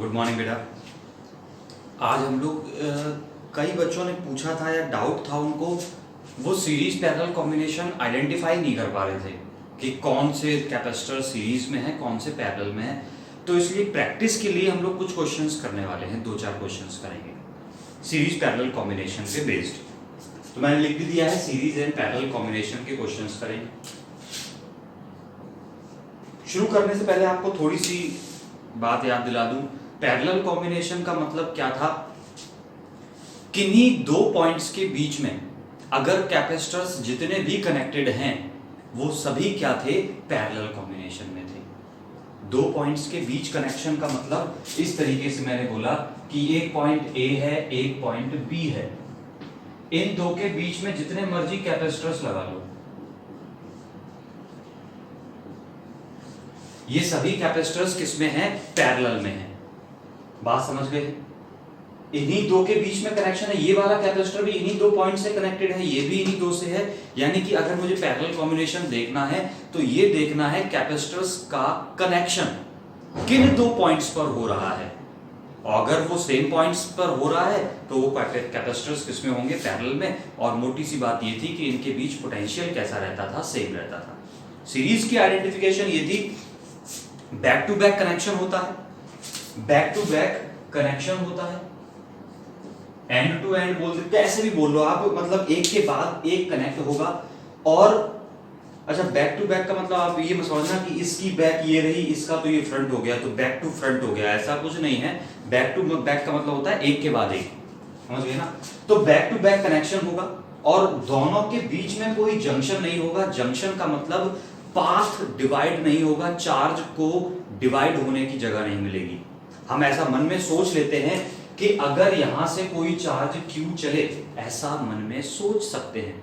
Good morning बेटा। आज हम लोग कई बच्चों ने पूछा था या डाउट था उनको, वो सीरीज पैरेलल कॉम्बिनेशन आइडेंटिफाई नहीं कर पा रहे थे कि कौन से कैपेसिटर सीरीज में है कौन से पैरेलल में है। तो इसलिए प्रैक्टिस के लिए हम लोग कुछ क्वेश्चंस करने वाले हैं, 2-4 क्वेश्चंस करेंगे सीरीज पैरेलल कॉम्बिनेशन पे बेस्ड। तो मैंने लिख भी दिया है, सीरीज एंड पैरेलल कॉम्बिनेशन के क्वेश्चंस करेंगे। शुरू करने से पहले आपको थोड़ी सी बात याद दिला दूं, पैरेलल कॉम्बिनेशन का मतलब क्या था। किन्हीं दो पॉइंट्स के बीच में अगर कैपेसिटर्स जितने भी कनेक्टेड हैं वो सभी क्या थे, पैरेलल कॉम्बिनेशन में थे। दो पॉइंट्स के बीच कनेक्शन का मतलब इस तरीके से मैंने बोला कि एक पॉइंट ए है एक पॉइंट बी है, इन दो के बीच में जितने मर्जी कैपेसिटर्स लगा लो, ये सभी कैपेसिटर्स किसमें हैं, पैरेलल में हैं। बात समझ गए। इन्हीं दो के बीच में कनेक्शन है, ये वाला कैपेसिटर भी इन्हीं दो पॉइंट से कनेक्टेड है, ये भी इन्हीं दो से है। यानी कि अगर मुझे पैरेलल कॉम्बिनेशन देखना है तो ये देखना है कैपेसिटर्स का कनेक्शन किन दो पॉइंट्स पर हो रहा है। और अगर वो सेम पॉइंट्स पर हो रहा है तो वो कैपेसिटर्स किसमें होंगे, पैरेलल में। और मोटी सी बात ये थी कि इनके बीच पोटेंशियल कैसा रहता था, सेम रहता था। सीरीज की आइडेंटिफिकेशन ये थी, बैक टू बैक कनेक्शन होता है, बैक टू बैक कनेक्शन होता है, एंड टू एंड बोल सकते हैं, ऐसे भी बोल लो आप, मतलब एक के बाद एक कनेक्ट होगा। और अच्छा, बैक टू बैक का मतलब आप ये मत समझना कि इसकी बैक ये रही, इसका तो ये फ्रंट हो गया तो बैक टू फ्रंट हो गया, ऐसा कुछ नहीं है। बैक टू बैक का मतलब होता है एक के बाद एक, समझ गए ना। तो बैक टू बैक कनेक्शन होगा और दोनों के बीच में कोई जंक्शन नहीं होगा। जंक्शन का मतलब पाथ डिवाइड नहीं होगा, चार्ज को डिवाइड होने की जगह नहीं मिलेगी। हम ऐसा मन में सोच लेते हैं कि अगर यहां से कोई चार्ज Q चले, ऐसा मन में सोच सकते हैं,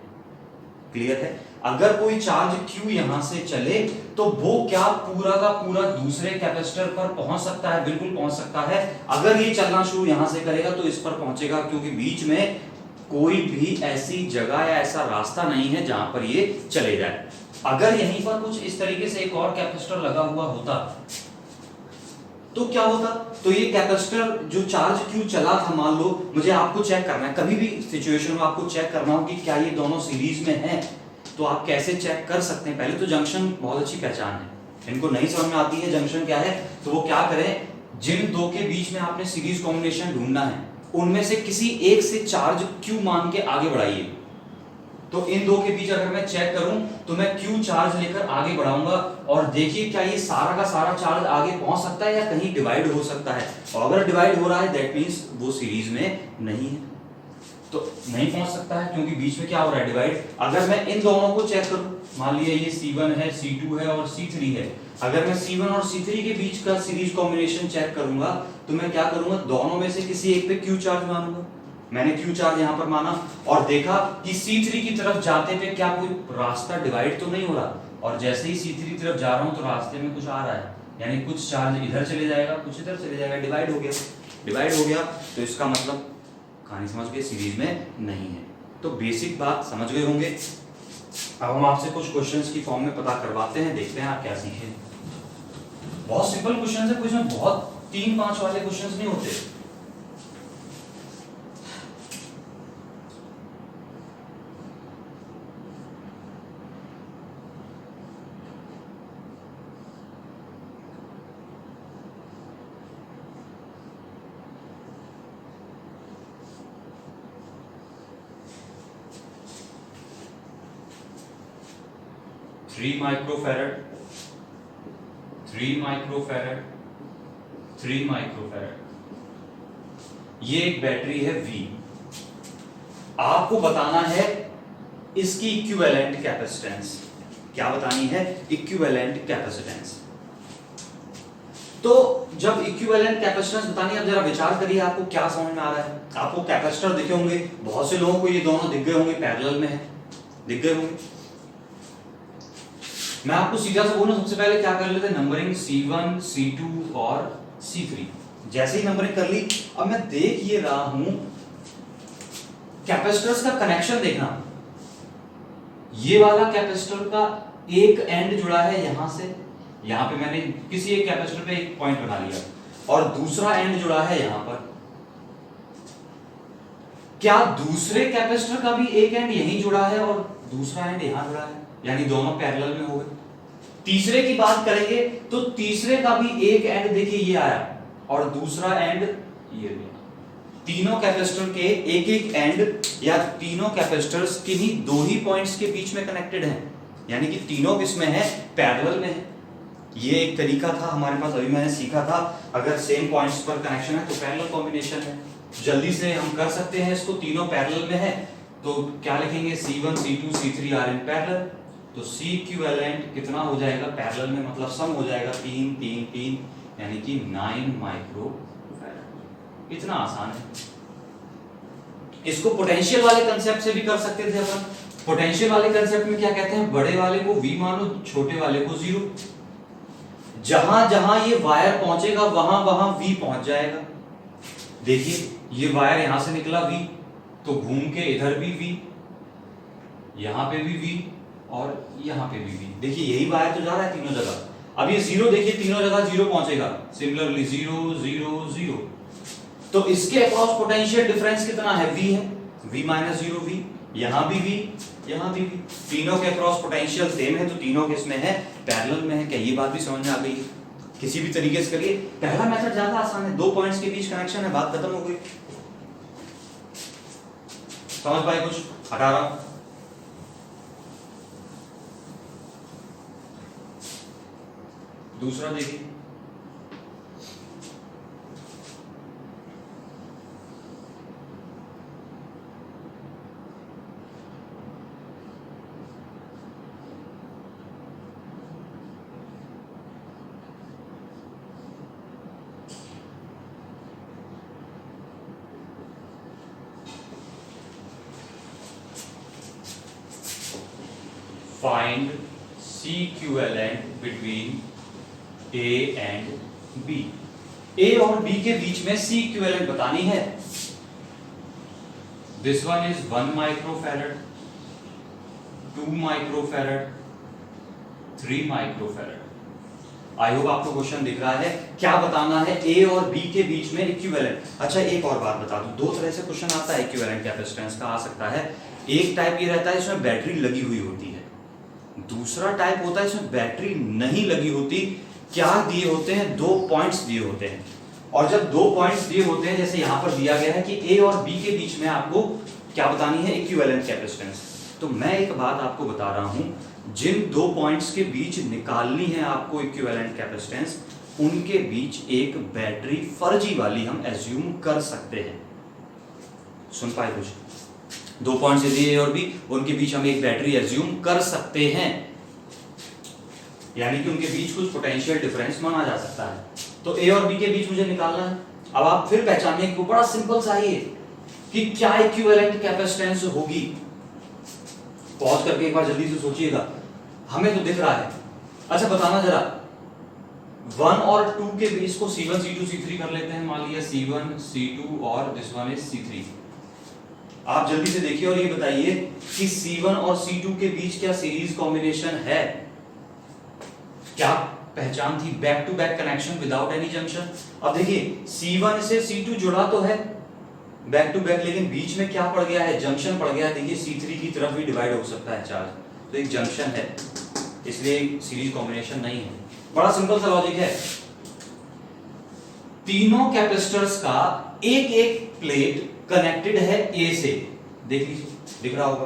क्लियर है। अगर कोई चार्ज Q यहां से चले तो वो क्या पूरा का पूरा दूसरे कैपेसिटर पर पहुंच सकता है, बिल्कुल पहुंच सकता है। अगर ये चलना शुरू यहां से करेगा तो इस पर पहुंचेगा, क्योंकि बीच में कोई भी ऐसी जगह या ऐसा रास्ता नहीं है जहां पर ये चले जाए। अगर यहीं पर कुछ इस तरीके से एक और कैपेसिटर लगा हुआ होता तो क्या होता, तो ये कैपेसिटर जो चार्ज Q चला था, मान लो मुझे आपको चेक करना है, कभी भी सिचुएशन में आपको चेक करना हो कि क्या ये दोनों सीरीज में हैं, तो आप कैसे चेक कर सकते हैं। पहले तो जंक्शन बहुत अच्छी पहचान है, इनको नहीं समझ में आती है जंक्शन क्या है, तो वो क्या करें, जिन दो के बीच में आपने सीरीज कॉम्बिनेशन ढूंढना है उनमें से किसी एक से चार्ज Q मान के आगे बढ़ाइए। तो इन दो के बीच अगर मैं चेक करूं तो मैं Q चार्ज लेकर आगे बढ़ाऊंगा और देखिए क्या ये सारा का सारा चार्ज आगे पहुंच सकता है या कहीं डिवाइड हो सकता है। और अगर डिवाइड हो रहा है दैट मींस वो सीरीज में नहीं है, तो नहीं पहुंच सकता है क्योंकि बीच में क्या हो रहा है, डिवाइड। अगर मैं इन दोनों को चेक करूं, मान लिया ये C1 है, C2 है और C3 है, अगर मैं C1 और C3 के बीच का सीरीज कॉम्बिनेशन चेक करूंगा तो मैं क्या करूंगा, दोनों में से किसी एक पे Q चार्ज मानूंगा। मैंने Q चार्ज यहां पर माना और देखा कि C3 की तरफ जाते पे क्या कोई रास्ता डिवाइड तो नहीं हो रहा, और जैसे ही C3 की तरफ जा रहा हूं तो रास्ते में कुछ आ रहा है, यानी कुछ चार्ज इधर चले जाएगा कुछ इधर चले जाएगा, डिवाइड हो गया। डिवाइड हो गया तो इसका मतलब कहानी समझ गए, सीरीज में नहीं है। तो बेसिक बात समझ गए होंगे। अब हम आपसे कुछ क्वेश्चंस की फॉर्म में पता करवाते हैं, देखते हैं आप क्या सीखे। बहुत सिंपल क्वेश्चंस है, कुछ में बहुत 3-5 वाले क्वेश्चंस नहीं होते। थ्री माइक्रोफैरड, 3 माइक्रोफैरड, 3 माइक्रोफैरड, ये एक बैटरी है V। आपको बताना है इसकी इक्विवेलेंट कैपेसिटेंस। क्या बतानी है, इक्विवेलेंट कैपेसिटेंस। तो जब इक्विवेलेंट कैपेसिटेंस बतानी है, अब जरा विचार करिए आपको क्या समझ में आ रहा है। आपको कैपेसिटर दिखे होंगे, बहुत से लोगों को ये दोनों दिख गए होंगे, पैरेलल में है, दिख गए होंगे। मैं आपको सीधा सा बोलूं, सबसे पहले क्या कर लेते हैं, नंबरिंग C1, C2 और C3। जैसे ही नंबरिंग कर ली, अब मैं देख ये रहा हूं कैपेसिटर्स का कनेक्शन देखना। ये वाला कैपेसिटर का एक एंड जुड़ा है यहां से, यहां पे मैंने किसी एक कैपेसिटर पे एक पॉइंट बना लिया और दूसरा एंड जुड़ा है यहां पर। क्या दूसरे कैपेसिटर का भी एक एंड यहीं जुड़ा है और दूसरा एंड यहां जुड़ा है, यानी दोनों पैरेलल में हो गए। तीसरे की बात करेंगे तो तीसरे का भी एक एंड देखिए ये आया और दूसरा एंड ये भी। तीनों कैपेसिटर के एक एक एंड या तीनों कैपेसिटर्स किन्हीं दो ही पॉइंट्स के बीच में कनेक्टेड हैं, यानी कि तीनों किसमें है, पैरेलल में है। ये एक तरीका था हमारे पास, अभी मैंने सीखा था, अगर सेम पॉइंट्स पर कनेक्शन है तो पैरेलल कॉम्बिनेशन है। जल्दी से हम कर सकते हैं इसको, तीनों पैरेलल में है तो क्या लिखेंगे, C1 C2 C3 are in parallel. तो C इक्विवेलेंट कितना हो जाएगा पैरेलल में, मतलब सम हो जाएगा 3 3 3 यानी कि 9 माइक्रो फैराड। इतना आसान है। इसको पोटेंशियल वाले कंसेप्ट से भी कर सकते थे अपन। पोटेंशियल वाले कंसेप्ट में क्या कहते हैं, बड़े वाले को V मानो, छोटे वाले को 0। जहां जहां ये वायर पहुंचेगा वहां वहां V पहुंच जाएगा। देखिए ये वायर यहां से निकला V, तो घूम के इधर भी V, यहां पे भी V और यहां पे भी V। देखिए यही वायर तो जा रहा है तीनों जगह। अब ये 0 देखिए तीनों जगह 0 पहुंचेगा। सिमिलरली 0 0 0। तो इसके अक्रॉस पोटेंशियल डिफरेंस कितना है, V है, V माइनस 0 V। यहां भी V, यहां भी V। तीनों के अक्रॉस पोटेंशियल सेम है तो तीनों किसमें है, पैरेलल में है। क्या ये बात भी समझ में आ गई? किसी भी तरीके से करिए। पहला मेथड ज्यादा आसान है, दो पॉइंट्स के बीच कनेक्शन है, बात खत्म हो गई। समझ पाए कुछ? हटा रहा हूं। दूसरा देखिए, find C equivalent between A and B। A और B के बीच में C equivalent बतानी है। This one is 1 microfarad, 2 microfarad, 3 microfarad। I hope आपको क्वेश्चन दिख रहा है। क्या बताना है, A और B के बीच में इक्विवेलेंट। अच्छा एक और बात बता दूं, दो तरह से क्वेश्चन आता है इक्विवेलेंट कैपेसिटेंस का, आ सकता है। एक टाइप ये रहता है इसमें बैटरी लगी हुई होती है, दूसरा टाइप होता है इसमें बैटरी नहीं लगी होती। क्या दिए होते हैं, दो पॉइंट्स दिए होते हैं, और जब दो पॉइंट्स दिए होते हैं जैसे यहां पर दिया गया है कि A और B के बीच में आपको क्या बतानी है, इक्विवेलेंट कैपेसिटेंस। तो मैं एक बात आपको बता रहा हूं, जिन दो पॉइंट्स के बीच निकालनी है आपको इक्विवेलेंट कैपेसिटेंस, उनके बीच एक बैटरी फर्जी वाली हम एज्यूम कर सकते हैं। सुन पाए कुछ? दो पॉइंट्स यदि A और B, उनके बीच हम एक बैटरी एज्यूम कर सकते हैं, यानी कि उनके बीच कुछ पोटेंशियल डिफरेंस माना जा सकता है। तो A और B के बीच मुझे निकालना है। अब आप फिर पहचानिए कि बड़ा सिंपल सा ही है कि क्या इक्विवेलेंट कैपेसिटेंस होगी। पॉज करके एक बार जल्दी से सोचिएगा, हमें तो दिख रहा है। अच्छा बताना जरा, 1 और 2 के बीच को C1 C2 C3 कर लेते हैं। मान लिया C1 C2 और दिस वन इज C3। आप जल्दी से देखिए और ये बताइए कि C1 और C2 के बीच क्या सीरीज कॉम्बिनेशन है? क्या पहचान थी? Back to back connection without any junction. अब देखिए C1 से C2 जुड़ा तो है बैक टू बैक, लेकिन बीच में क्या पड़ गया है, जंक्शन पड़ गया है। देखिए C3 की तरफ भी डिवाइड हो सकता है चार्ज, तो एक जंक्शन है, इसलिए सीरीज कॉम्बिनेशन नहीं है। बड़ा सिंपल सा लॉजिक है। तीनों कैपेसिटर्स का एक एक प्लेट कनेक्टेड है A से, देख लीजिए दिख रहा होगा।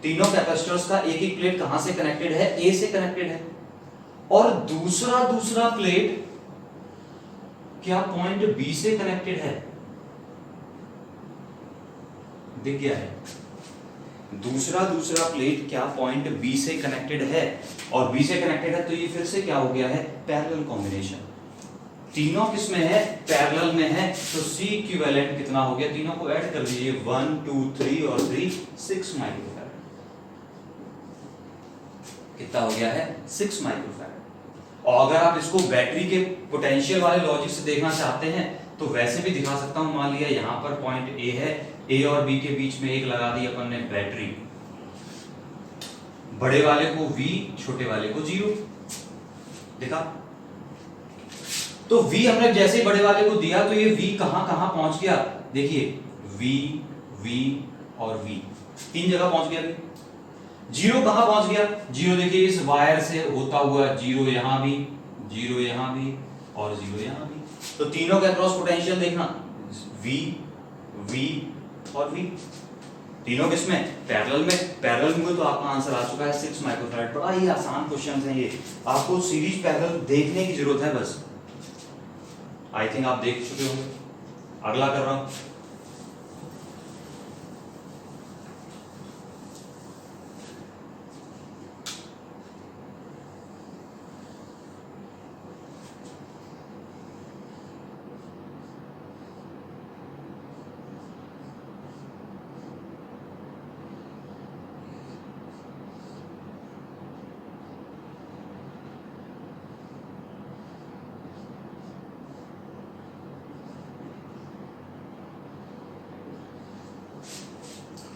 तीनों कैपेसिटर्स का एक एक प्लेट कहां से कनेक्टेड है, A से कनेक्टेड है, और दूसरा प्लेट क्या पॉइंट B से कनेक्टेड है, दिख गया है। दूसरा प्लेट क्या पॉइंट B से कनेक्टेड है, और B से कनेक्टेड है, तो ये फिर से क्या हो गया है, पैरेलल कॉम्बिनेशन। तीनों किसमें है, पैरेलल में है, तो C इक्विवेलेंट कितना हो गया, तीनों को ऐड कर लीजिए, 1 2 3 और 3 6 माइक्रोफैराड। कितना हो गया है, 6 माइक्रोफैराड। और अगर आप इसको बैटरी के पोटेंशियल वाले लॉजिक से देखना चाहते हैं तो वैसे भी दिखा सकता हूं। मान लिया यहां पर पॉइंट A है, A और B के बीच में एक लगा दी अपन ने बैटरी, बड़े वाले को V, छोटे वाले को 0। देखा? तो v हमने जैसे बड़े वाले को दिया तो ये v कहां कहां पहुंच गया, देखिए v v और v तीन जगह पहुंच गया। जीरो कहां पहुंच गया, जीरो देखिए इस वायर से होता हुआ जीरो यहां भी, जीरो यहां भी और जीरो यहां भी। तो तीनों के अक्रॉस पोटेंशियल देखना v v और v, तीनों किसमें पैरेलल में। पैरेलल में तो आपका आंसर आ चुका है 6 माइक्रोफैराड। बड़ा ही आसान क्वेश्चन है ये, आपको सीरीज पैरेलल देखने की जरूरत है बस। आई थिंक आप देख चुके होंगे। अगला कर रहा हूं,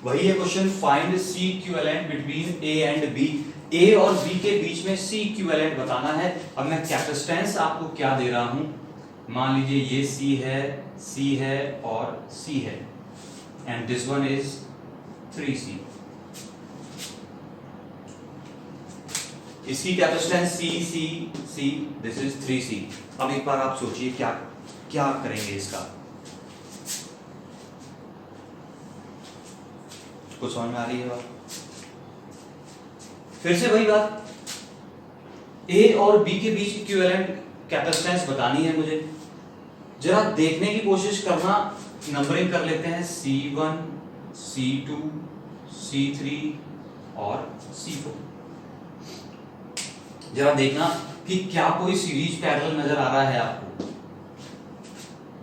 वही है question, find C equivalent between A and B. A और बी के बीच में सी इक्विवेलेंट बताना है। अब मैं कैपेसिटेंस आपको क्या दे रहा हूं, मान लीजिए ये सी है और सी है and this one is 3C। इसकी capacitance C, this is 3C। अब एक बार आप सोचिए क्या क्या करेंगे इसका, कुछ समझ में आ रही है बात? फिर से वही बात, ए और बी के बीच इक्विवेलेंट कैपेसिटेंस बतानी है मुझे। जरा देखने की कोशिश करना, नंबरिंग कर लेते हैं C1 C2 C3 और C4। जरा देखना कि क्या कोई सीरीज पैरेलल नजर आ रहा है आपको।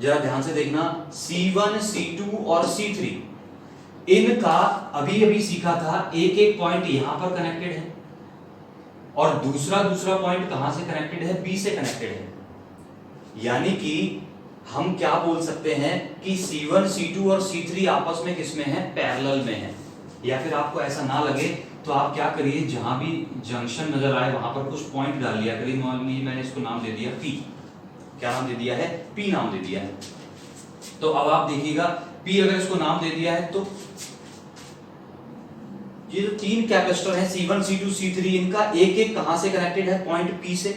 जरा ध्यान से देखना, C1 C2 और C3 इनका अभी अभी सीखा था, एक एक पॉइंट यहां पर कनेक्टेड है और दूसरा पॉइंट कहां से कनेक्टेड है, बी से कनेक्टेड है। यानी कि हम क्या बोल सकते हैं कि C1 C2 और C3 आपस में किसमें है, पैरेलल में है। या फिर आपको ऐसा ना लगे तो आप क्या करिए, जहां भी जंक्शन नजर आए वहां पर कुछ पॉइंट डाल लिया करिए। नॉर्मली मैंने इसको नाम दे दिया P। क्या नाम दे दिया है, P नाम दे दिया है। तो अब आप देखिएगा P अगर इसको नाम दे दिया है तो ये जो तीन कैपेसिटर हैं C1 C2 C3, इनका एक एक कहां से कनेक्टेड है, पॉइंट P से,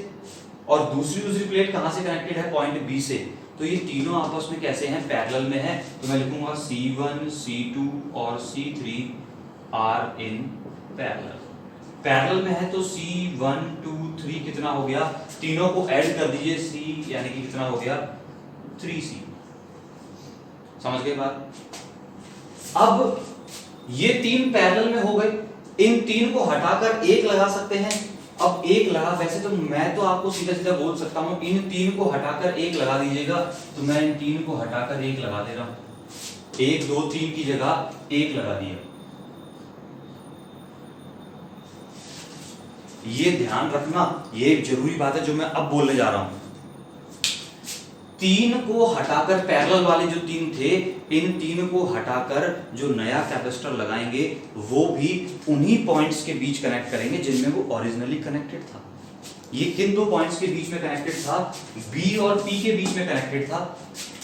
और दूसरी प्लेट कहां से कनेक्टेड है, पॉइंट B से। तो ये तीनों आपस में कैसे हैं, पैरेलल में है। तो मैं लिखूंगा C1 C2 और C3 are in parallel. Parallel में है तो C1 2 3 कितना हो गया, तीनों को ऐड कर दीजिए, C यानी कि कितना हो गया 3C। समझ गए बात? अब ये तीन पैरेलल में हो गए, इन तीन को हटाकर एक लगा सकते हैं। अब एक लगा, वैसे तो मैं तो आपको सीधा सीधा बोल सकता हूं इन तीन को हटाकर एक लगा दीजिएगा, तो मैं इन तीन को हटाकर एक लगा दे रहा हूं। 1 2 3 की जगह एक लगा दिया। ये ध्यान रखना, ये एक जरूरी बात है जो मैं अब बोलने जा रहा हूं। तीन को हटाकर, पैरेलल वाले जो तीन थे, इन तीन को हटाकर जो नया कैपेसिटर लगाएंगे वो भी उन्हीं पॉइंट्स के बीच कनेक्ट करेंगे जिनमें वो ओरिजिनली कनेक्टेड था। ये किन दो पॉइंट्स के बीच में कनेक्टेड था, B और P के बीच में कनेक्टेड था।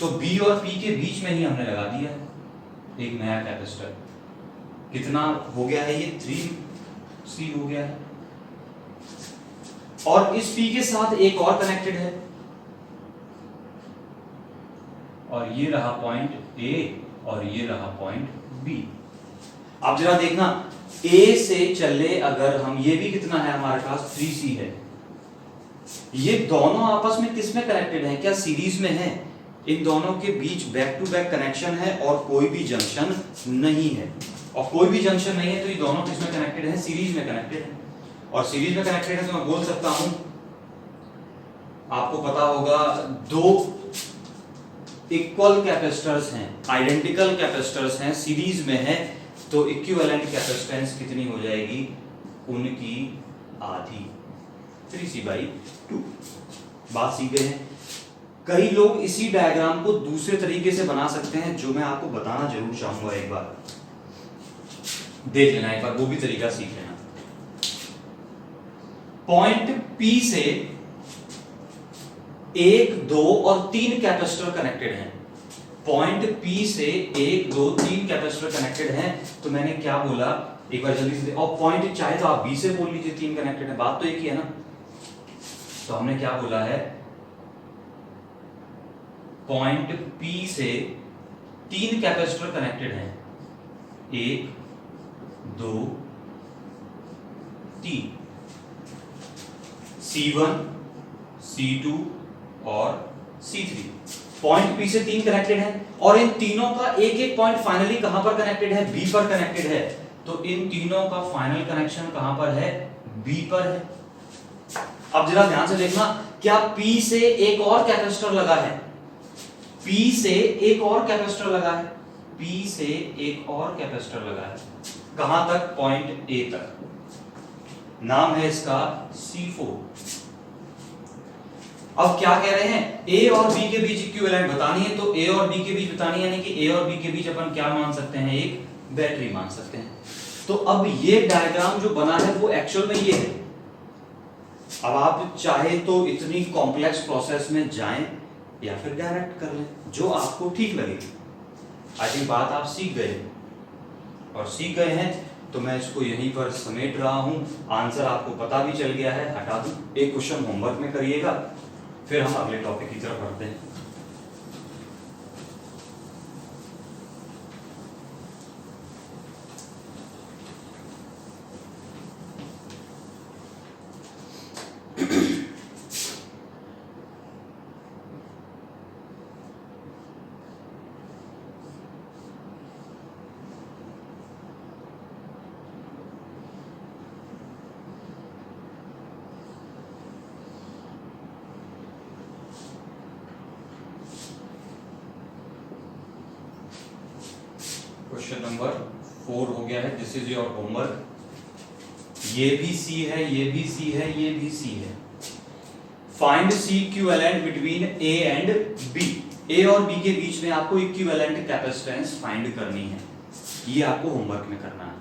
तो B और P के बीच में ही हमने लगा दिया एक नया कैपेसिटर। कितना हो गया है, ये 3C हो गया है। और इस P के साथ एक और कनेक्टेड है, और ये रहा पॉइंट A और ये रहा पॉइंट B। अब जरा देखना, A से चले अगर हम, ये भी कितना है हमारे पास 3C है। ये दोनों आपस में किसमें कनेक्टेड हैं, क्या सीरीज में है? इन दोनों के बीच बैक टू बैक कनेक्शन है और कोई भी जंक्शन नहीं है। और कोई भी जंक्शन नहीं है तो ये दोनों किसमें कनेक्टेड है, सीरीज में कनेक्टेड है। और सीरीज में कनेक्टेड है तो मैं बोल सकता हूं, आपको पता होगा, दो इक्वल कैपेसिटर्स हैं, आइडेंटिकल कैपेसिटर्स हैं, सीरीज में है, तो इक्विवेलेंट कैपेसिटेंस कितनी हो जाएगी, उनकी आधी, 3C/2। बात सीख गए हैं। कई लोग इसी डायग्राम को दूसरे तरीके से बना सकते हैं, जो मैं आपको बताना जरूर चाहूंगा। एक बार देख लेना, एक बार वो भी तरीका सीख लेना। पॉइंट P से 1 2 और 3 कैपेसिटर कनेक्टेड हैं। पॉइंट P से 1 2 3 कैपेसिटर कनेक्टेड हैं। तो मैंने क्या बोला एक बार जल्दी से, और पॉइंट चाहे तो आप B से बोल लीजिए, 3 कनेक्टेड है, बात तो एक ही है ना। तो हमने क्या बोला है, पॉइंट P से 3 कैपेसिटर कनेक्टेड हैं, 1 2 3, C1 C2 और C3। पॉइंट P से 3 कनेक्टेड है और इन तीनों का एक एक पॉइंट फाइनली कहां पर कनेक्टेड है, B पर कनेक्टेड है। तो इन तीनों का फाइनल कनेक्शन कहां पर है, B पर है। अब जरा ध्यान से देखना, क्या P से एक और कैपेसिटर लगा है, P से एक और कैपेसिटर लगा है, P से एक और कैपेसिटर लगा है, कहां तक, पॉइंट A तक। नाम है इसका C4। अब क्या कह रहे हैं, A और B के बीच इक्विवेलेंट बतानी है। तो A और B के बीच बतानी है, यानी कि A और B के बीच अपन क्या मान सकते हैं, एक बैटरी मान सकते हैं। तो अब ये डायग्राम जो बना है वो एक्चुअल में ये है। अब आप चाहे तो इतनी कॉम्प्लेक्स प्रोसेस में जाएं या फिर डायरेक्ट कर लें, जो आपको ठीक लगे। आई थिंक बात आप सीख गए, और सीख गए हैं तो मैं इसको यहीं पर समेट रहा हूं। आंसर आपको पता भी चल गया है, हटा दूं। एक क्वेश्चन होमवर्क में करिएगा, फिर हम अगले टॉपिक की तरफ बढ़ते हैं। क्वेश्चन नंबर 4 हो गया है, दिस इज योर होमवर्क। ये भी C है, ये भी C है, ये भी C है। Find C equivalent between A and B। A और B के बीच में आपको इक्विवेलेंट कैपेसिटेंस फाइंड करनी है, ये आपको होमवर्क में करना है।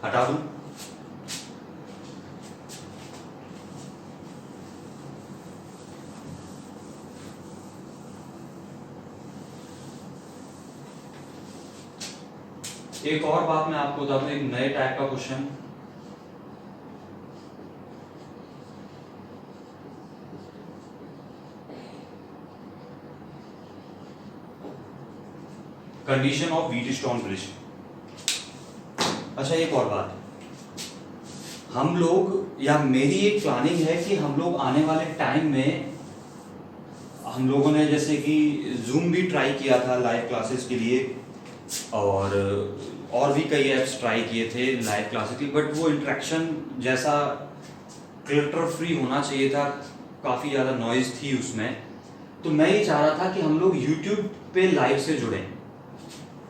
हटा दूं। एक और बात मैं आपको बता दूं, एक नए टाइप का question, condition of Wheatstone bridge. अच्छा एक और बात, हम लोग या मेरी एक प्लानिंग है कि हम लोग आने वाले टाइम में, हम लोगों ने जैसे कि जूम भी ट्राई किया था लाइव क्लासेस के लिए, और भी कई ऐप्स ट्राई किए थे लाइव क्लासेस के लिए, बट वो इंटरेक्शन जैसा क्लटर फ्री होना चाहिए था, काफ़ी ज़्यादा नॉइज थी उसमें। तो मैं ये चाह रहा था कि हम लोग यूट्यूब पे लाइव से जुड़ें।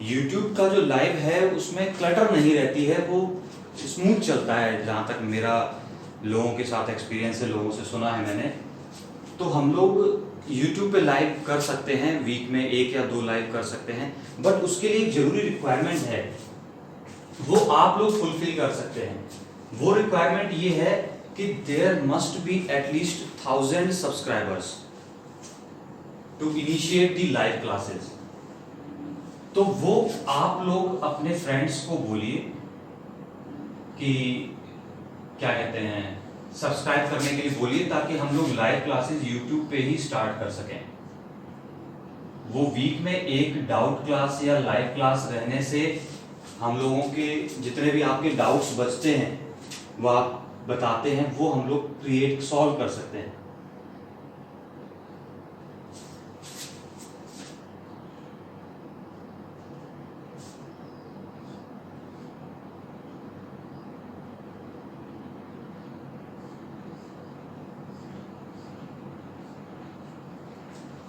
यूट्यूब का जो लाइव है उसमें क्लटर नहीं रहती है, वो स्मूथ चलता है, जहाँ तक मेरा लोगों के साथ एक्सपीरियंस है, लोगों से सुना है मैंने। तो हम लोग YouTube पे लाइव कर सकते हैं, वीक में 1 या 2 लाइव कर सकते हैं, बट उसके लिए एक जरूरी रिक्वायरमेंट है, वो आप लोग फुलफिल कर सकते हैं। वो रिक्वायरमेंट ये है कि there must be at least 1000 subscribers to initiate the live classes. तो वो आप लोग अपने फ्रेंड्स को बोलिए कि क्या कहते हैं, सब्सक्राइब करने के लिए बोलिए, ताकि हम लोग लाइव क्लासेस यूट्यूब पे ही स्टार्ट कर सकें। वो वीक में एक डाउट क्लास या लाइव क्लास रहने से हम लोगों के जितने भी आपके डाउट्स बचते हैं, वो आप बताते हैं, वो हम लोग सॉल्व कर सकते हैं।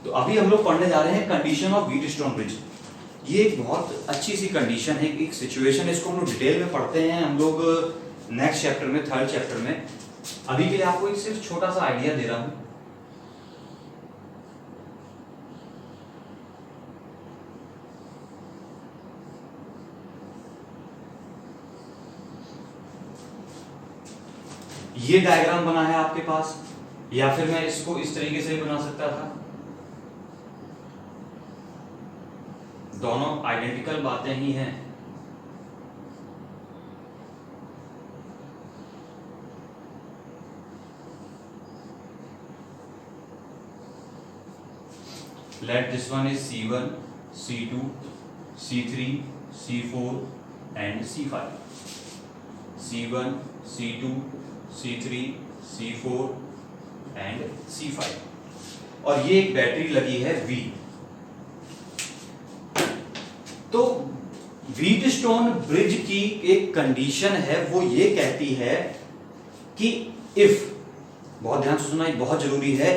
तो अभी हम लोग पढ़ने जा रहे हैं कंडीशन ऑफ व्हीटस्टोन ब्रिज। ये एक बहुत अच्छी सी कंडीशन है, एक सिचुएशन है, इसको हम लोग डिटेल में पढ़ते हैं हम लोग नेक्स्ट चैप्टर में, 3rd चैप्टर में। अभी के लिए आपको एक सिर्फ छोटा सा आइडिया दे रहा हूं। ये डायग्राम बना है आपके पास, या फिर मैं इसको इस तरीके से भी बना सकता था। दोनों आइडेंटिकल बातें ही हैं। Let this one is C1, C2, C3, C4 and C5. C1, C2, C3, C4 and C5 और ये एक बैटरी लगी है V। तो व्हीटस्टोन ब्रिज की एक कंडीशन है, वो ये कहती है कि इफ, बहुत ध्यान से सुनना, ये बहुत जरूरी है,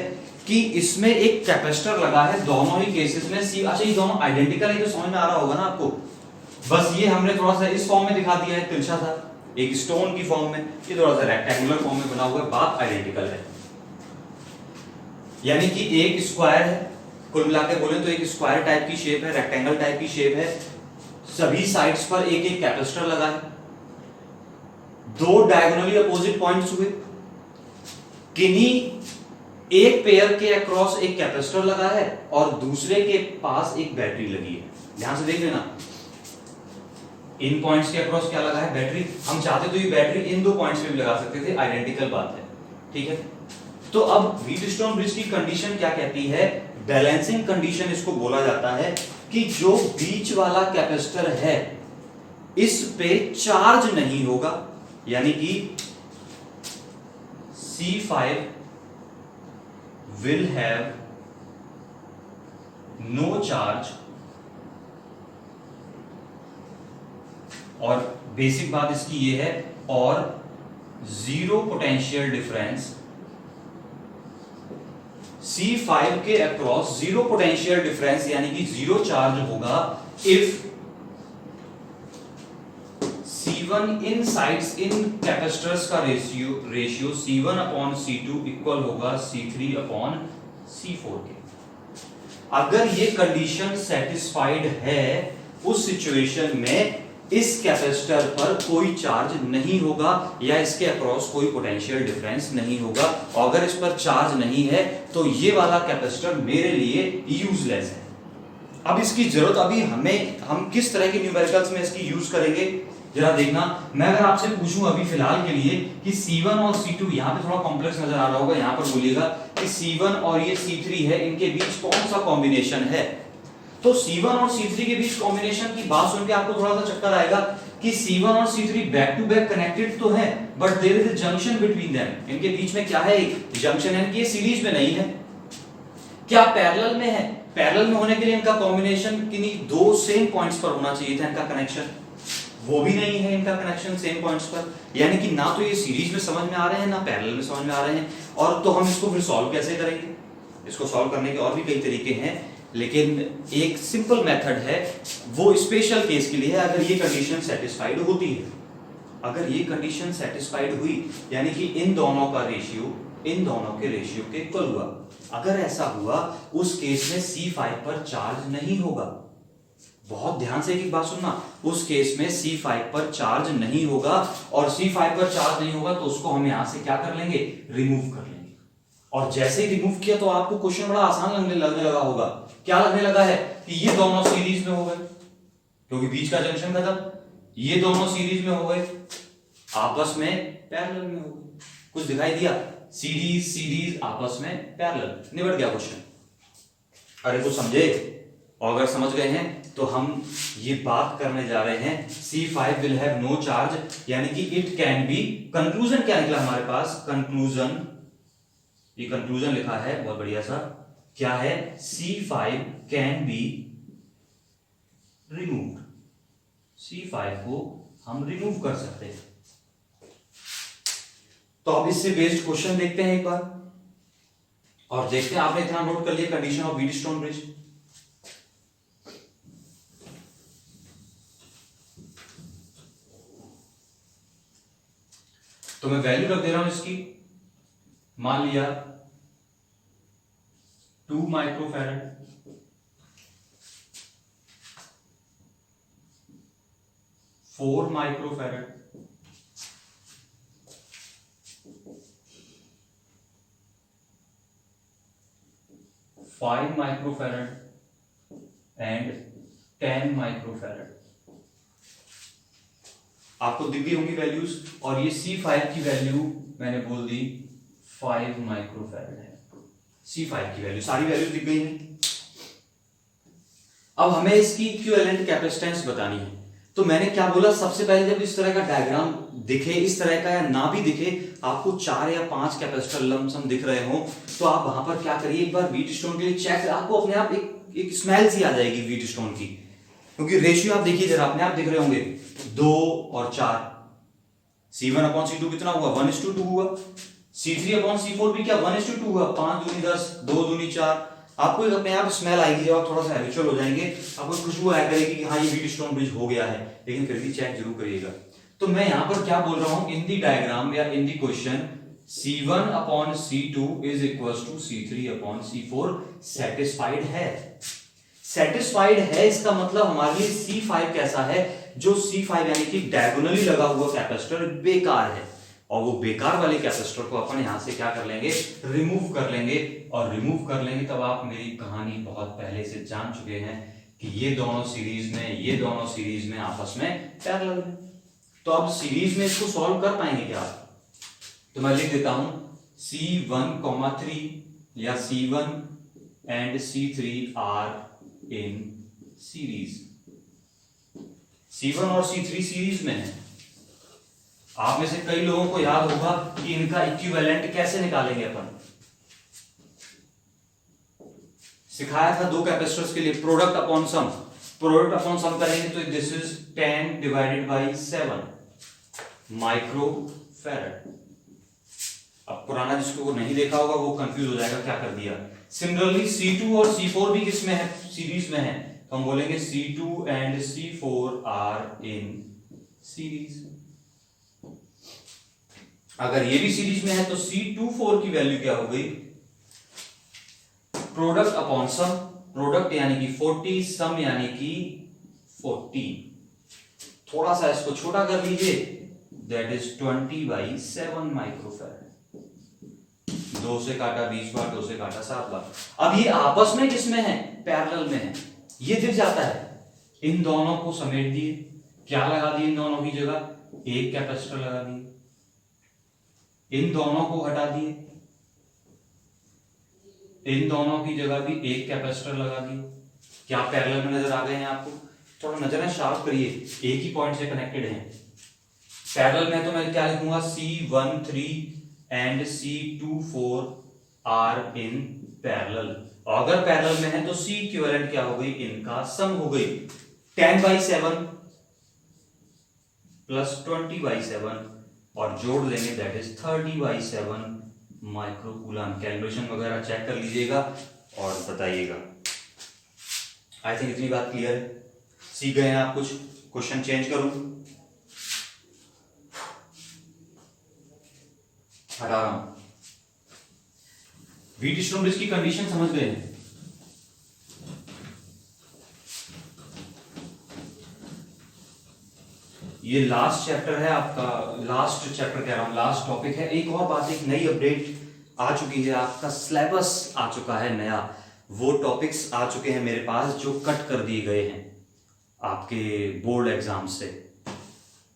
कि इसमें एक कैपेसिटर लगा है दोनों ही केसेस में सी। अच्छा, ये दोनों आइडेंटिकल है, तो समझ में आ रहा होगा ना आपको। बस ये हमने थोड़ा सा इस फॉर्म में दिखा दिया है, तिरछा था, एक स्टोन की फॉर्म में, ये थोड़ा सा रेक्टेंगुलर फॉर्म में बना हुआ है, बात आइडेंटिकल है। यानी कि एक स्क्वायर है, कुल मिला के बोले तो एक स्क्वायर टाइप की शेप है, रेक्टेंगल टाइप की शेप है, सभी साइड्स पर एक एक कैपेसिटर लगा है, दो डायगोनली अपोजिट पॉइंट्स हुए, किन्हीं एक पेयर के अक्रॉस एक कैपेसिटर लगा है और दूसरे के पास एक बैटरी लगी है। ध्यान से देख लेना, इन पॉइंट्स के अक्रॉस क्या लगा है, बैटरी। हम चाहते तो ये बैटरी इन दो पॉइंट्स पे भी लगा सकते थे, आइडेंटिकल बात है, ठीक है। तो अब व्हीटस्टोन ब्रिज की कंडीशन क्या कहती है, बैलेंसिंग कंडीशन इसको बोला जाता है, कि जो बीच वाला कैपेसिटर है इस पे चार्ज नहीं होगा, यानी कि C5 will have no charge, और बेसिक बात इसकी ये है, और जीरो पोटेंशियल डिफरेंस। C5 के अक्रॉस जीरो पोटेंशियल डिफरेंस यानी कि जीरो चार्ज होगा इफ C1 इन साइड्स, इन कैपेसिटर्स का ratio C1 upon C2 equal होगा C3 अपॉन C4 के। अगर ये कंडीशन सेटिस्फाइड है, उस सिचुएशन में इस कैपेसिटर पर कोई चार्ज नहीं होगा या इसके अक्रॉस कोई पोटेंशियल डिफरेंस नहीं होगा, और अगर इस पर चार्ज नहीं है तो ये वाला कैपेसिटर मेरे लिए यूजलेस है। अब इसकी जरूरत, अभी हम किस तरह के न्यूमेरिकल्स में इसकी यूज करेंगे जरा देखना। मैं अगर आपसे पूछूं अभी फिलहाल के लिए कि C1 और C2, यहां पे थोड़ा कॉम्प्लेक्स नजर आ रहा होगा, यहां पर बोलिएगा कि C1 और ये C3 है, इनके बीच कौन सा कॉम्बिनेशन है। तो C1 और C3 के बीच कॉम्बिनेशन की बात सुन के आपको थोड़ा सा चक्कर आएगा कि C1 और C3 back to back connected तो है, but there is a junction between them. इनके बीच में क्या है, जंक्शन है, कि ये सीरीज में नहीं है। क्या पैरेलल में है? पैरेलल में होने के लिए इनका कॉम्बिनेशन किन्हीं दो सेम पॉइंट्स पर होना चाहिए था, इनका कनेक्शन वो भी नहीं है, इनका कनेक्शन सेम पॉइंट्स पर, यानी कि ना तो ये सीरीज में समझ में आ रहे हैं ना पैरेलल में समझ में आ रहे हैं। और तो हम इसको फिर सॉल्व कैसे करेंगे? इसको सॉल्व करने के और भी कई तरीके हैं, लेकिन एक सिंपल मेथड है, वो स्पेशल केस के लिए है। अगर ये कंडीशन सेटिस्फाइड होती है, अगर ये कंडीशन सेटिस्फाइड हुई, यानी कि इन दोनों का रेशियो इन दोनों के रेशियो के इक्वल हुआ, अगर ऐसा हुआ उस केस में C5 पर चार्ज नहीं होगा। बहुत ध्यान से एक बात सुनना, उस केस में C5 पर चार्ज नहीं होगा, और C5 पर चार्ज नहीं होगा तो उसको हम यहां से क्या कर लेंगे, रिमूव कर लेंगे। और जैसे ही रिमूव किया तो आपको क्वेश्चन बड़ा आसान लगने लगा होगा। क्या लगने लगा है कि ये दोनों सीरीज में हो गए, क्योंकि बीच का जंक्शन खत्म, ये दोनों सीरीज में हो गए, आपस में पैरेलल में हो गए। कुछ दिखाई दिया? सीरीज सीरीज आपस में पैरेलल, निबट गया क्वेश्चन। अरे कुछ समझे? और अगर समझ गए हैं तो हम ये बात करने जा रहे हैं C5 will have no charge, यानी कि इट कैन बी, कंक्लूजन क्या निकला हमारे पास, कंक्लूजन, ये कंक्लूजन लिखा है बहुत बढ़िया सा, क्या है, C5 can be removed, C5 को हम रिमूव कर सकते हैं। तो अब इससे बेस्ड क्वेश्चन देखते हैं एक बार, और देखते हैं, आपने इतना नोट कर लिया कंडीशन ऑफ व्हीटस्टोन ब्रिज। तो मैं वैल्यू रख दे रहा हूं इसकी, मान लिया 2 microfarad, 4 microfarad, 8 5 microfarad and 10 microfarad. आपको दिख गई होंगी वैल्यूज, और ये C5 की वैल्यू मैंने बोल दी 5 माइक्रोफैरड है। C5 की वैल्यू, सारी वैल्यूज दिख गई हैं। अब हमें इसकी इक्विवेलेंट कैपेसिटेंस बतानी है। तो मैंने क्या बोला, सबसे पहले जब इस तरह का डायग्राम दिखे, इस तरह का या ना भी दिखे, आपको 4 या 5 कैपेसिटर लमसम दिख रहे हो, तो आप वहां पर क्या करिए, एक बार व्हीटस्टोन के लिए चेक, आपको अपने आप एक स्मेल सी आ जाएगी व्हीटस्टोन की, क्योंकि रेशियो आप देखिए जरा, अपने आप दिख रहे होंगे 2 और 4। C1/C2 कितना हुआ, 1:2 हुआ। C3/C4 भी क्या 1:2 हुआ, 5 दूनी 10, 2 दूनी 4। आपको अपने आप स्मेल आएगी, जब आप थोड़ा सा हैबिचुअल हो जाएंगे, आपको खुशबू आया करेगी कि हाँ ये व्हीटस्टोन ब्रिज हो गया है, लेकिन फिर भी चेक जरूर करिएगा। तो मैं यहां पर क्या बोल रहा हूं, इन दी डायग्राम या in the question C1/C2 is equal to C3/C4 satisfied है। सेटिस्फाइड है इसका मतलब हमारे लिए C5 कैसा है, जो C5 यानी कि डायगोनली लगा हुआ कैपेसिटर बेकार है, और वो बेकार वाले कैपेसिटर को अपन यहां से क्या कर लेंगे, रिमूव कर लेंगे। और रिमूव कर लेंगे तब आप मेरी कहानी बहुत पहले से जान चुके हैं कि ये दोनों सीरीज में, ये दोनों सीरीज में आपस में पैरेलल है। तो अब सीरीज में इसको सॉल्व कर पाएंगे क्या आप? तो मैं लिख देता हूं C1,3 या C1 and C3 are in series. C1 और C3 सीरीज में है। आप में से कई लोगों को याद होगा कि इनका इक्विवेलेंट कैसे निकालेंगे अपन, सिखाया था दो कैपेसिटर्स के लिए, प्रोडक्ट अपॉन सम। प्रोडक्ट अपॉन सम करेंगे तो this is 10 divided by 7 microfarad. अब पुराना जिसको नहीं देखा होगा वो कंफ्यूज हो जाएगा क्या कर दिया। सिमिलरली C2 और C4 भी किसमें है, सीरीज में है, तो हम बोलेंगे C2 and C4 are in series. अगर ये भी सीरीज में है तो C24 की वैल्यू क्या हो गई, प्रोडक्ट अपॉन सम, प्रोडक्ट यानी कि 40, सम यानी कि 40। थोड़ा सा इसको छोटा कर लीजिए, दैट इज 20/7 माइक्रोफैरड। 2 से काटा 20 बार, 2 से काटा 7 बार। अब ये आपस में किसमें है, पैरेलल में है, ये दिख जाता है। इन दोनों को समेट दिए, क्या लगा दिए इन दोनों की जगह, एक कैपेसिटर लगा दिए। इन दोनों को हटा दिए, इन दोनों की जगह भी एक कैपेसिटर लगा दिए। क्या पैरेलल में नजर आ गए हैं आपको? थोड़ा नजर शार्प करिए, एक ही पॉइंट से कनेक्टेड हैं। पैरेलल में तो मैं क्या लिखूंगा, C13 and C24 are in parallel. अगर पैरेलल में है तो C इक्विवेलेंट क्या हो गई, इनका सम हो गई। 10/7 प्लस 20/7 और जोड़ देंगे, दैट इज 30/7 माइक्रोकूलम। कैलकुलेशन वगैरह चेक कर लीजिएगा और बताइएगा। आई थिंक इतनी बात क्लियर है, सीख गए हैं आप कुछ। क्वेश्चन चेंज करूं, हटा रहा हूं। व्हीटस्टोन ब्रिज की कंडीशन समझ गए हैं? ये लास्ट चैप्टर है आपका, लास्ट चैप्टर कह रहा हूं, लास्ट टॉपिक है। एक और बात, एक नई अपडेट आ चुकी है, आपका सिलेबस आ चुका है नया। वो टॉपिक्स आ चुके हैं मेरे पास जो कट कर दिए गए हैं आपके बोर्ड एग्जाम से।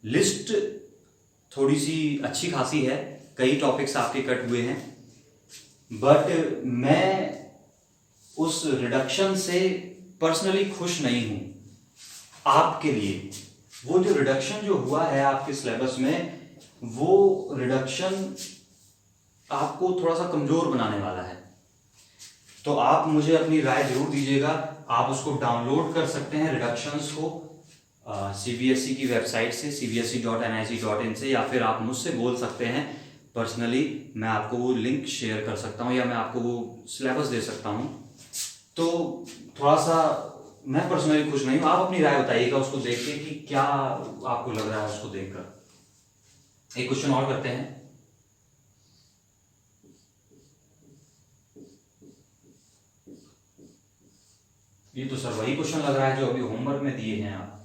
लिस्ट थोड़ी सी अच्छी खासी है, कई टॉपिक्स आपके कट हुए हैं, बट मैं उस रिडक्शन से पर्सनली खुश नहीं हूं। आपके लिए वो जो रिडक्शन जो हुआ है आपके सिलेबस में, वो रिडक्शन आपको थोड़ा सा कमजोर बनाने वाला है। तो आप मुझे अपनी राय जरूर दीजिएगा। आप उसको डाउनलोड कर सकते हैं रिडक्शंस को CBSE की वेबसाइट से, cbse.nic.in से, या फिर आप मुझसे बोल सकते हैं पर्सनली, मैं आपको वो लिंक शेयर कर सकता हूँ, या मैं आपको वो सिलेबस दे सकता हूँ। तो थोड़ा सा मैं पर्सनली खुश नहीं हूँ, आप अपनी राय बताइएगा उसको देख के कि क्या आपको लग रहा है उसको देखकर। एक क्वेश्चन और करते हैं। ये तो सर वही क्वेश्चन लग रहा है जो अभी होमवर्क में दिए हैं आप।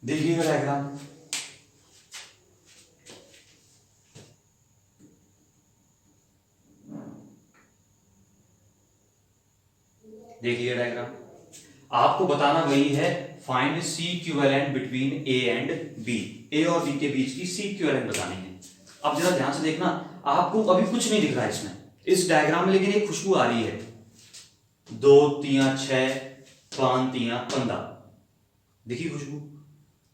देखिएगा डायग्राम, देखिए डायग्राम, आपको बताना वही है, find C equivalent between A and B, A और बी के बीच की सी इक्विवेलेंट बतानी है। अब जरा ध्यान से देखना, आपको अभी कुछ नहीं दिख रहा है इसमें, इस डायग्राम में, लेकिन एक खुशबू आ रही है, 2 3 6 5 3 15, देखिए खुशबू,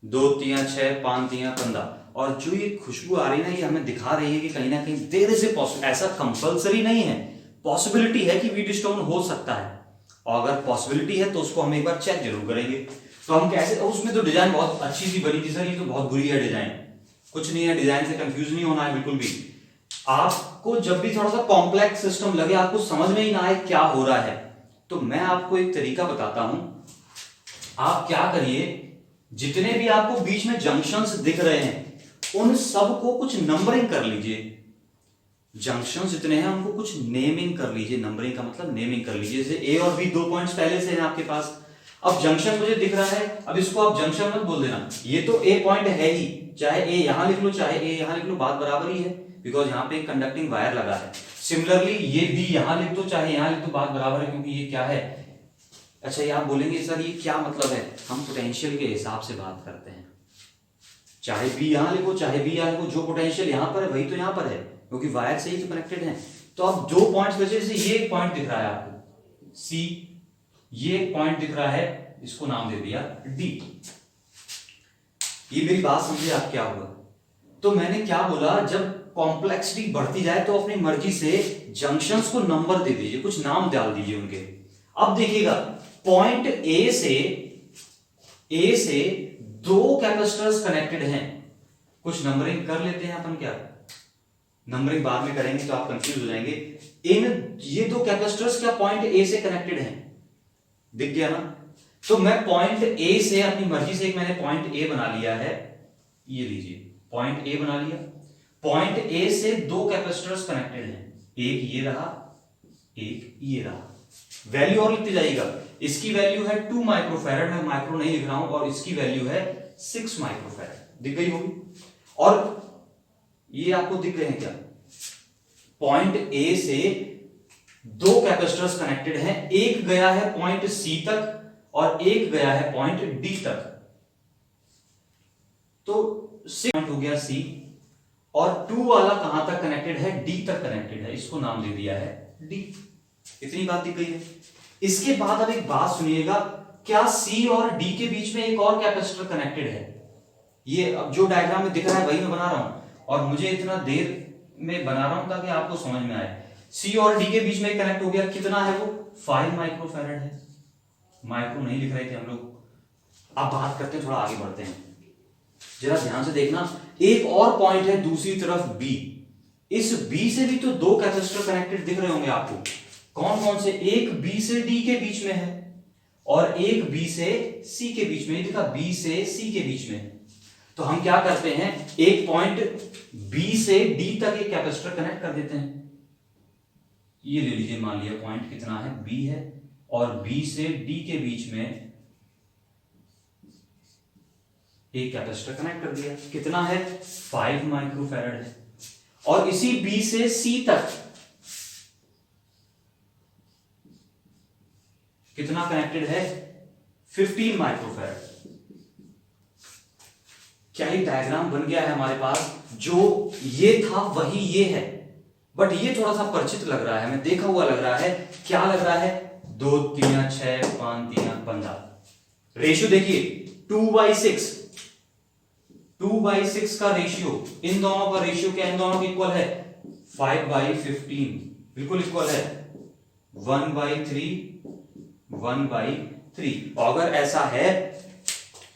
2 3 6 5 3 15, और जो ये खुशबू आ रही है ना, ये हमें दिखा रही है कि कहीं ना कहीं देयर इज ए पॉसिबिलिटी, ऐसा कंपलसरी नहीं है, पॉसिबिलिटी है कि वीट स्टोन हो सकता है, और अगर पॉसिबिलिटी है तो उसको हम एक बार चेक जरूर करेंगे। तो हम कैसे, उसमें तो डिजाइन बहुत अच्छी सी बनी थी सर, ये तो बहुत बुरी है डिजाइन, कुछ नहीं है, डिजाइन से कंफ्यूज नहीं होना है बिल्कुल भी। आपको जब भी थोड़ा सा कॉम्प्लेक्स सिस्टम लगे, आपको समझ में ही ना आए क्या हो रहा है, तो मैं आपको एक तरीका बताता हूं। आप क्या करिए, जितने भी आपको बीच में जंक्शंस दिख रहे हैं उन सबको कुछ नंबरिंग कर लीजिए, जंक्शन जितने हैं उनको कुछ नेमिंग कर लीजिए, नंबरिंग का मतलब नेमिंग कर लीजिए, जैसे ए और बी 2 पॉइंट्स पहले से हैं आपके पास, अब जंक्शन मुझे दिख रहा है, अब इसको आप जंक्शन मत बोल देना, ये तो ए पॉइंट है ही, चाहे ए यहां लिख लो चाहे ए यहां लिख लो, बात बराबर ही है, बिकॉज यहां पे एक कंडक्टिंग वायर लगा है। सिमिलरली ये बी यहां लिख दो चाहे यहां लिख दो, बात बराबर है, क्योंकि ये क्या है। अच्छा, ये आप बोलेंगे सर ये क्या मतलब है, हम पोटेंशियल के हिसाब से बात करते हैं, चाहे बी यहां लिखो चाहे बी यहां लिखो, जो पोटेंशियल यहां पर है वही तो यहां पर है, क्योंकि वायर से ही तो कनेक्टेड है। तो अब 2 पॉइंट्स बचे, जैसे ये एक पॉइंट दिख रहा है आपको सी, ये एक पॉइंट दिख रहा है, इसको नाम दे दिया डी। ये मेरी बात समझिए आप क्या होगा, तो मैंने क्या बोला, जब कॉम्प्लेक्सिटी बढ़ती जाए तो अपनी मर्जी से जंक्शंस को नंबर दे दीजिए, कुछ नाम डाल दीजिए उनके। अब देखिएगा, पॉइंट ए से 2 कैपेसिटर्स कनेक्टेड हैं, कुछ नंबरिंग कर लेते हैं अपन, क्या नंबरिंग बाद में करेंगे तो आप कंफ्यूज हो जाएंगे। इन ये 2 कैपेसिटर्स क्या पॉइंट ए से कनेक्टेड हैं, दिख गया ना। तो मैं पॉइंट ए से अपनी मर्जी से एक मैंने पॉइंट ए बना लिया है, ये लीजिए पॉइंट ए बना लिया, पॉइंट ए से 2 कैपेसिटर्स कनेक्टेड हैं, एक ये रहा एक ये रहा, वैल्यू और लिखते जाइएगा, इसकी वैल्यू है 2 माइक्रोफैरड, मैं माइक्रो नहीं लिख रहा हूं, और इसकी वैल्यू है 6 माइक्रोफैरड, दिख गई होगी। और ये आपको दिख रहे हैं क्या, पॉइंट ए से 2 कैपेसिटर्स कनेक्टेड हैं, एक गया है पॉइंट सी तक और एक गया है पॉइंट डी तक, तो 6 पॉइंट हो गया सी, और 2 वाला कहां तक कनेक्टेड है, डी तक कनेक्टेड है, इसको नाम दे दिया है डी। इतनी बात दिख गई है। इसके बाद अब एक बात सुनिएगा, क्या सी और डी के बीच में एक और कैपेसिटर कनेक्टेड है, ये अब जो डायग्राम में दिख रहा है वही मैं बना रहा हूं, और मुझे इतना देर में बना रहा हूं ताकि आपको समझ में आए। सी और डी के बीच में कनेक्ट हो गया, कितना है वो, 5 माइक्रोफैरड है, माइक्रो नहीं लिख रहे थे हम लोग। अब बात करते हैं, थोड़ा आगे बढ़ते हैं, जरा ध्यान से देखना, एक और पॉइंट है दूसरी तरफ बी, इस बी से भी तो 2 कैपेसिटर कनेक्टेड दिख रहे होंगे आपको, कौन कौन से, एक बी से डी के बीच में है और एक बी से सी के बीच में, देखा बी से सी के बीच में। तो हम क्या करते हैं, एक पॉइंट बी से डी तक एक कैपेसिटर कनेक्ट कर देते हैं, ये ले लीजिए, मान लिया पॉइंट कितना है, बी है, और बी से डी के बीच में एक कैपेसिटर कनेक्ट कर दिया, कितना है, 5 माइक्रोफैरड है, और इसी बी से सी तक कितना कनेक्टेड है, 15 माइक्रोफैरड। क्या ये डायग्राम बन गया है हमारे पास, जो ये था वही ये है, बट ये थोड़ा सा परिचित लग रहा है, हमें देखा हुआ लग रहा है, क्या लग रहा है, 2 3 6 5 3 15, रेशियो देखिए 2/6, 2/6 का रेशियो, इन दोनों का रेशियो क्या, इन दोनों के इक्वल है, 5/15, बिल्कुल इक्वल है, 1/3 1/3। अगर ऐसा है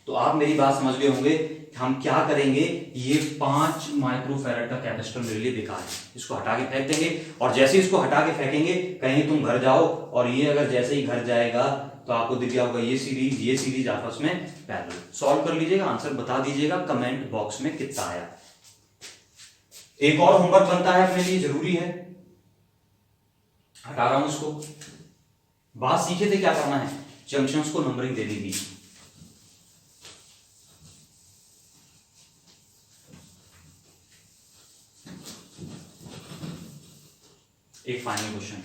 तो आप मेरी बात समझ गए होंगे, हम क्या करेंगे, ये 5 माइक्रोफैरड का कैपेसिटर मेरे लिए बेकार है, इसको हटा के फेंक देंगे, और जैसे इसको हटा के फेंकेंगे कहीं तुम घर जाओ, और ये अगर जैसे ही घर जाएगा तो आपको दिख गया होगा ये सीरीज आपस में पैरेलल, सॉल्व कर लीजिएगा, आंसर बता दीजिएगा कमेंट बॉक्स में कितना आया। एक और होमवर्क बनता है अपने लिए, जरूरी है, हटा रहा हूं इसको। बात सीखे थे क्या करना है, जंक्शंस को नंबरिंग दे दी, एक फाइनल क्वेश्चन।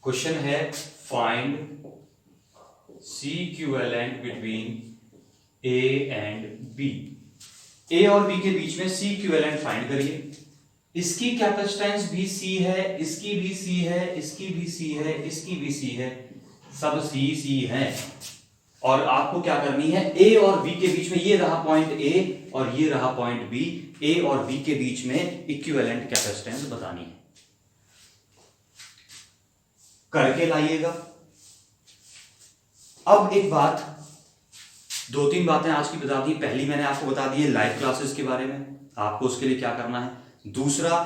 क्वेश्चन है find C equivalent between A and B. A और बी के बीच में सी इक्विवेलेंट फाइंड करिए। इसकी कैपेसिटेंस भी सी है, इसकी भी सी है, इसकी भी सी है, इसकी भी सी है, सब सी है। और आपको क्या करनी है, ए और बी के बीच में, ये रहा पॉइंट ए और ये रहा पॉइंट बी, ए और बी के बीच में इक्विवेलेंट कैपेसिटेंस बतानी है। करके लाइएगा। अब एक बात, दो तीन बातें आज की बता दी। पहली मैंने आपको बता दी है लाइव क्लासेस के बारे में, आपको उसके लिए क्या करना है। दूसरा,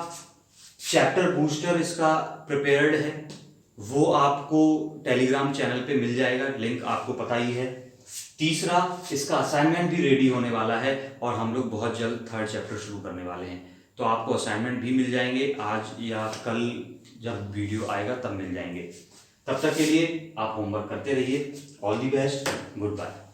चैप्टर बूस्टर इसका प्रिपेयर्ड है, वो आपको टेलीग्राम चैनल पे मिल जाएगा, लिंक आपको पता ही है। तीसरा, इसका असाइनमेंट भी रेडी होने वाला है और हम लोग बहुत जल्द थर्ड चैप्टर शुरू करने वाले हैं, तो आपको असाइनमेंट भी मिल जाएंगे आज या कल, जब वीडियो आएगा तब मिल जाएंगे। तब तक के लिए आप होमवर्क करते रहिए। All the best, good bye.